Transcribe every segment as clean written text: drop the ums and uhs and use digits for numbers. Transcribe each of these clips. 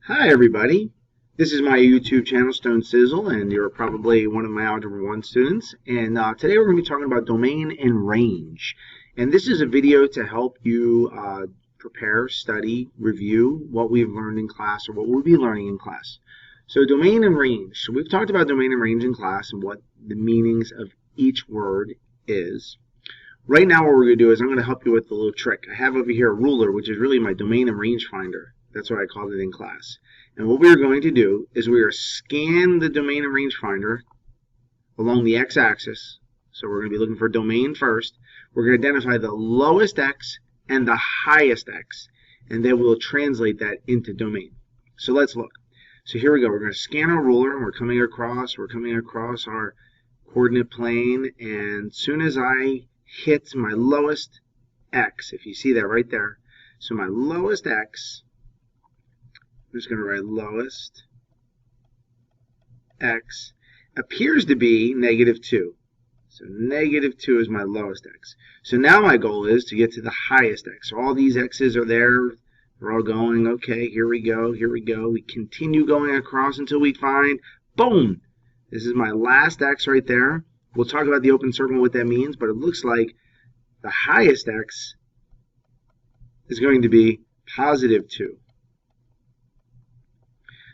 Hi everybody, this is my YouTube channel Stone Sizzle, and you're probably one of my Algebra 1 students, and today we're going to be talking about domain and range. And this is a video to help you prepare, study, review what we've learned in class or what we'll be learning in class. So domain and range. So we've talked about domain and range in class and what the meanings of each word is. Right now what we're going to do is I'm going to help you with a little trick. I have over here a ruler, which is really my domain and range finder. That's what I called it in class. And what we are going to do is we are scan the domain and range finder along the x-axis. So we're going to be looking for domain first. We're going to identify the lowest x and the highest x, and then we'll translate that into domain. So let's look. So here we go. We're going to scan our ruler, and we're coming across our coordinate plane, and as soon as I hit my lowest x, if you see that right there, so my lowest x, I'm just going to write lowest x appears to be -2. So -2 is my lowest x. So now my goal is to get to the highest x. So all these x's are there. They're all going, okay, here we go, here we go. We continue going across until we find, boom, this is my last x right there. We'll talk about the open circle and what that means, but it looks like the highest x is going to be +2.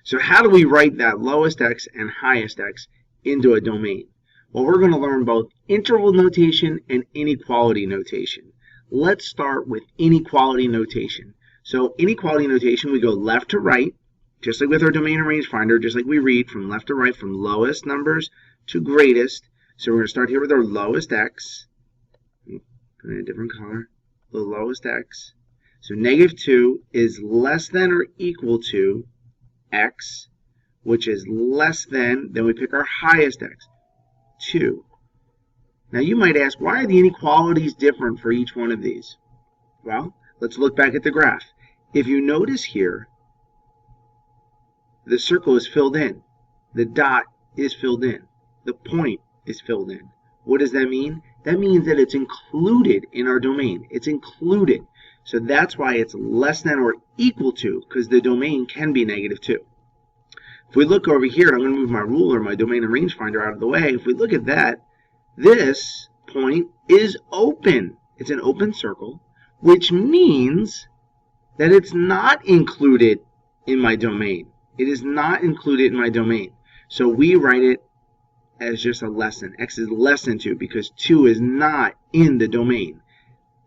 So how do we write that lowest x and highest x into a domain? Well, we're going to learn both interval notation and inequality notation. Let's start with inequality notation. So inequality notation, we go left to right, just like with our domain and range finder, just like we read from left to right, from lowest numbers to greatest. So we're going to start here with our lowest x. Put in a different color. The lowest x. So -2 is less than or equal to x, which is less than, then we pick our highest x, 2. Now you might ask, why are the inequalities different for each one of these? Well, let's look back at the graph. If you notice here, the circle is filled in. The dot is filled in. The point is filled in. What does that mean? That means that it's included in our domain. It's included. So that's why it's less than or equal to, because the domain can be -2. If we look over here, I'm going to move my ruler, my domain and range finder out of the way. If we look at that, this point is open. It's an open circle, which means that it's not included in my domain. It is not included in my domain. So we write it as just a less than. X is less than 2 because 2 is not in the domain.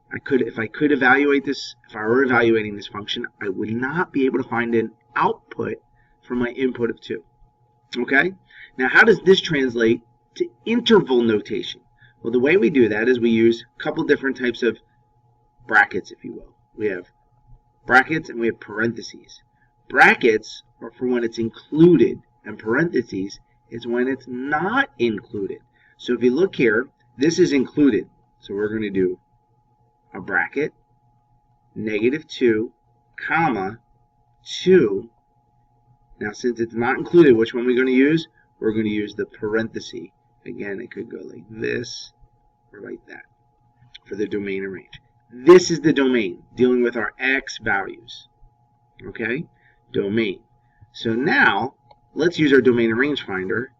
If I could evaluate this, if I were evaluating this function, I would not be able to find an output from my input of 2. Okay? Now, how does this translate to interval notation? Well, the way we do that is we use a couple different types of brackets, if you will. We have brackets and we have parentheses. Brackets are for when it's included, and parentheses is when it's not included. So if you look here, this is included. So we're going to do a bracket, -2, comma, 2. Now, since it's not included, which one are we going to use? We're going to use the parenthesis. Again, it could go like this or like that for the domain and range. This is the domain, dealing with our x values. Okay? Domain. So now, let's use our domain and range finder.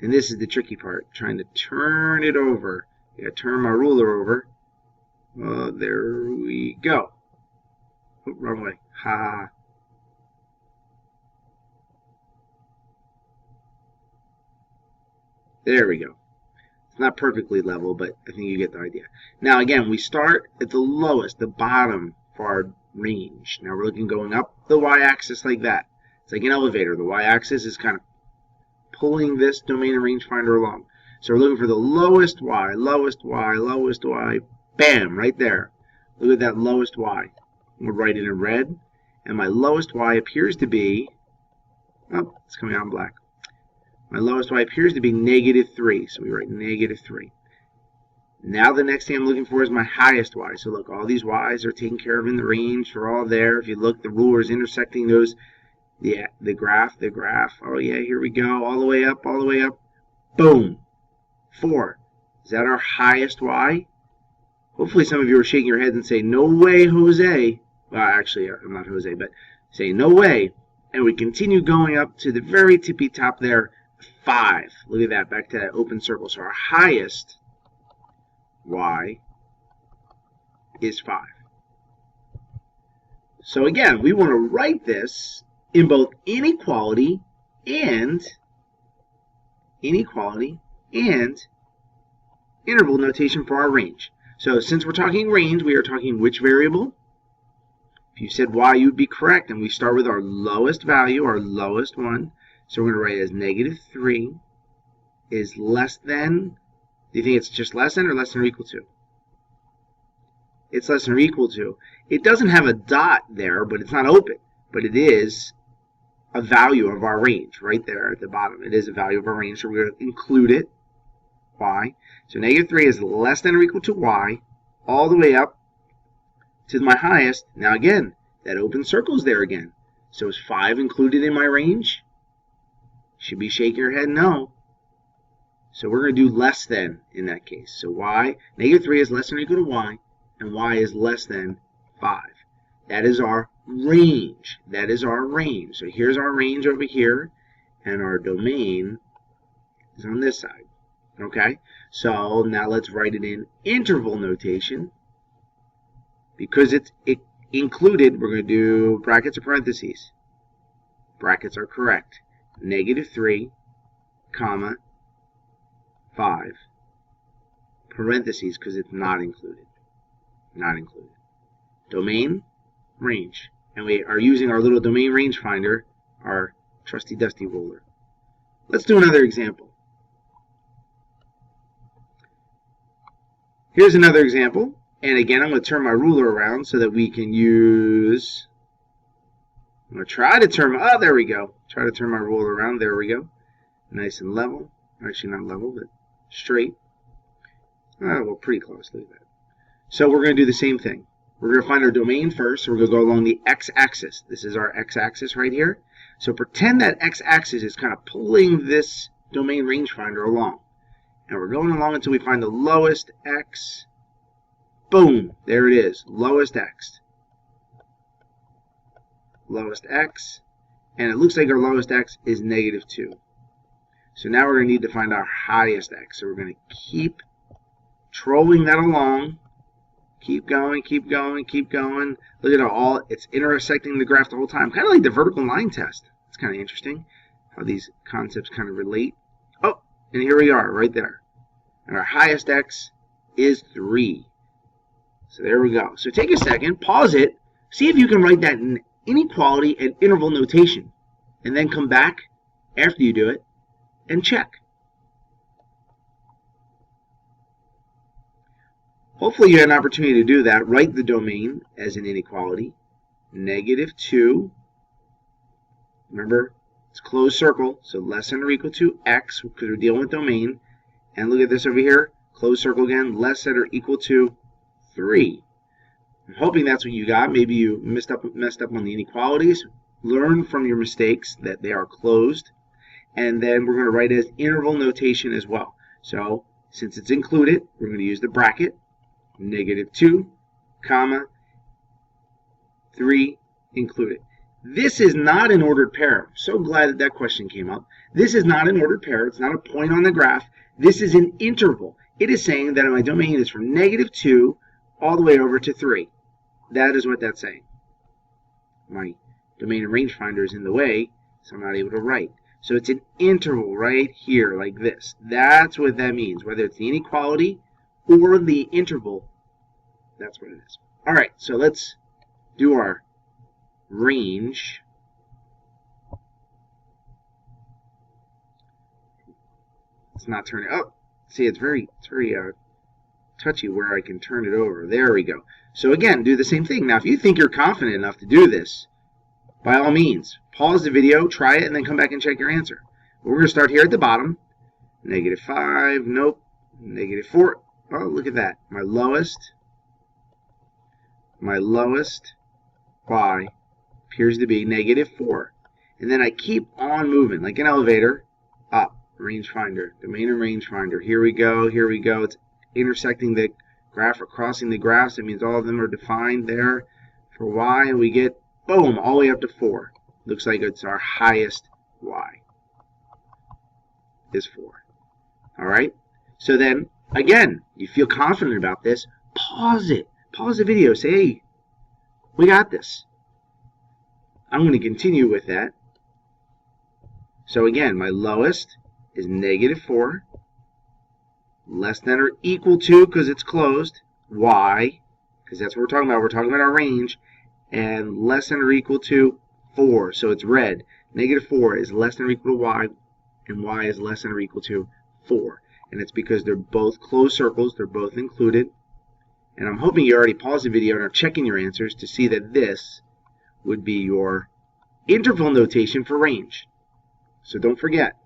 And this is the tricky part, trying to turn it over. I gotta turn my ruler over. There we go. Oh, wrong way. Ha. There we go. It's not perfectly level, but I think you get the idea. Now again, we start at the lowest, the bottom for our range. Now we're looking going up the y-axis like that. It's like an elevator. The y-axis is kind of pulling this domain and range finder along. So we're looking for the lowest y, lowest y, lowest y. Bam, right there. Look at that lowest y. We'll write it in red. And my lowest y appears to be, oh, it's coming out in black. My lowest y appears to be -3. So we write -3. Now the next thing I'm looking for is my highest y. So look, all these y's are taken care of in the range. They're all there. If you look, the ruler is intersecting those. The graph. Oh yeah, here we go. All the way up, all the way up. Boom. 4. Is that our highest y? Hopefully some of you are shaking your heads and say, no way, Jose. well, actually, I'm not Jose, but say no way, and we continue going up to the very tippy top there, 5. Look at that, back to that open circle. So our highest y is 5. So again, we want to write this in both inequality and interval notation for our range. So since we're talking range, we are talking which variable? If you said y, you'd be correct, and we start with our lowest value, our lowest one. So we're going to write it as -3 is less than, do you think it's just less than or less than or equal to? It's less than or equal to. It doesn't have a dot there, but it's not open. But it is a value of our range right there at the bottom. It is a value of our range, so we're going to include it, y. So -3 is less than or equal to y, all the way up to my highest. Now again, that open circle is there again. So is 5 included in my range? Should be shaking your head no. So we're going to do less than in that case. So y, -3 is less than or equal to y, and y is less than 5. That is our range. That is our range. So here's our range over here, and our domain is on this side. Okay? So now let's write it in interval notation. Because it's included, we're going to do brackets or parentheses. Brackets are correct. -3, comma, 5, parentheses, because it's not included. Not included. Domain, range. And we are using our little domain range finder, our trusty dusty ruler. Let's do another example. Here's another example. And again, I'm going to turn my ruler around so that we can use, I'm going to try to turn, oh, there we go. Try to turn my ruler around. There we go. Nice and level. Actually, not level, but straight. Oh, well, pretty close. Look at that. So we're going to do the same thing. We're going to find our domain first. So we're going to go along the x-axis. This is our x-axis right here. So pretend that x-axis is kind of pulling this domain rangefinder along. And we're going along until we find the lowest x. Boom. There it is. Lowest x. Lowest x. And it looks like our lowest x is -2. So now we're going to need to find our highest x. So we're going to keep trolling that along. Keep going, keep going, keep going. Look at how it's intersecting the graph the whole time. Kind of like the vertical line test. It's kind of interesting how these concepts kind of relate. Oh, and here we are right there. And our highest x is 3. So there we go. So take a second, pause it, see if you can write that in inequality and interval notation. And then come back after you do it and check. Hopefully you had an opportunity to do that. Write the domain as an inequality. -2. Remember, it's closed circle, so less than or equal to x, because we're dealing with domain. And look at this over here. Closed circle again, less than or equal to 3. I'm hoping that's what you got. Maybe you messed up on the inequalities. Learn from your mistakes that they are closed. And then we're going to write it as interval notation as well. So since it's included, we're going to use the bracket. -2, comma, 3 included. This is not an ordered pair. I'm so glad that that question came up. This is not an ordered pair. It's not a point on the graph. This is an interval. It is saying that my domain is from -2 all the way over to 3. That is what that's saying. My domain and rangefinder is in the way, so I'm not able to write. So it's an interval right here, like this. That's what that means. Whether it's the inequality or the interval, that's what it is. All right, so let's do our range. It's not turning. Oh, see, it's very touchy where I can turn it over. There we go. So again, do the same thing. Now, if you think you're confident enough to do this, by all means, pause the video, try it, and then come back and check your answer. But we're going to start here at the bottom. -5, nope. -4. Oh, look at that. My lowest y appears to be -4. And then I keep on moving, like an elevator, up. Rangefinder, domain and rangefinder. Here we go, here we go. It's intersecting the graph or crossing the graphs. That means all of them are defined there. for y, and we get, boom, all the way up to 4. Looks like it's our highest y is 4. All right? So then, again, you feel confident about this, pause it. Pause the video. Say, hey, we got this. I'm going to continue with that. So again, my lowest is -4, less than or equal to, because it's closed, y, because that's what we're talking about. We're talking about our range, and less than or equal to 4, so it's red. -4 is less than or equal to y, and y is less than or equal to 4. And it's because they're both closed circles, they're both included. And I'm hoping you already paused the video and are checking your answers to see that this would be your interval notation for range. So don't forget,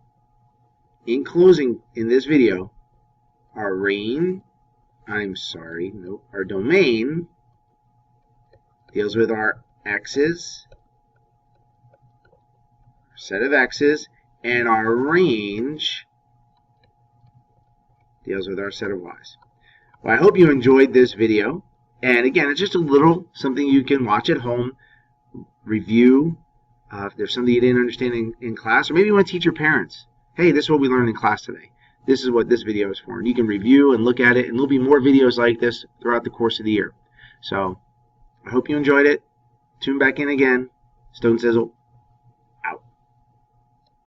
in closing in this video, our domain deals with our x's, our set of x's, and our range deals with our set of y's. Well, I hope you enjoyed this video. And again, it's just a little something you can watch at home, review. If there's something you didn't understand in class, or maybe you want to teach your parents, hey, this is what we learned in class today. This is what this video is for. And you can review and look at it, and there'll be more videos like this throughout the course of the year. So I hope you enjoyed it. Tune back in again. Stone Sizzle.